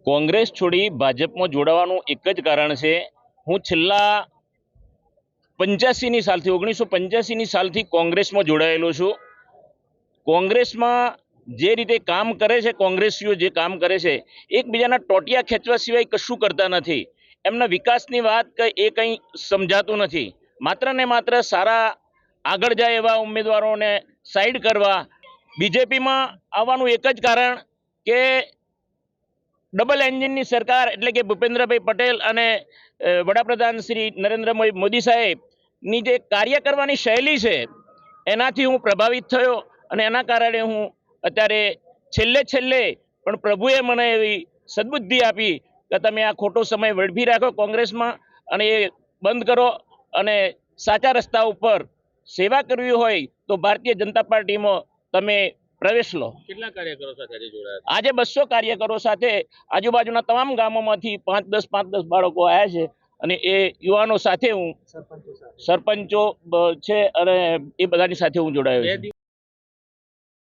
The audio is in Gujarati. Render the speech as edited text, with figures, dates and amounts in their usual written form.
કોંગ્રેસ છોડી ભાજપમાં જોડાવાનું એક જ કારણ છે। હું છેલ્લા 85ની સાલથી 1985ની સાલથી કોંગ્રેસમાં જોડાયેલો છું। કોંગ્રેસમાં જે રીતે કામ કરે છે કોંગ્રેસીઓ જે કામ કરે છે એકબીજાના ટોટિયા ખેંચવા સિવાય કશું કરતા નથી। એમના વિકાસની વાત એ કંઈ સમજાતું નથી। માત્ર ને માત્ર સારા આગળ જાય એવા ઉમેદવારોને સાઈડ કરવા બીજેપીમાં આવવાનું એક જ કારણ કે ડબલ એન્જિનની સરકાર એટલે કે ભૂપેન્દ્રભાઈ પટેલ અને વડાપ્રધાન શ્રી નરેન્દ્ર મોદી સાહેબની જે કાર્ય કરવાની શૈલી છે એનાથી હું પ્રભાવિત થયો અને એના કારણે હું અત્યારે છેલ્લે પણ પ્રભુએ મને એવી સદબુદ્ધિ આપી કે તમે આ ખોટો સમય વેડફી રાખો કોંગ્રેસમાં અને એ બંધ કરો અને સાચા રસ્તા ઉપર સેવા કરવી હોય તો ભારતીય જનતા પાર્ટીમાં તમે પ્રવેશ લો। કેટલા કાર્યકરો સાથે જોડાયા? આજે 200 કાર્યકરો સાથે આજુબાજુના તમામ ગામોમાંથી 5-10 બાળકો આવ્યા છે અને એ યુવાનો સાથે હું સરપંચો છે અને એ બધાની સાથે હું જોડાયો છું।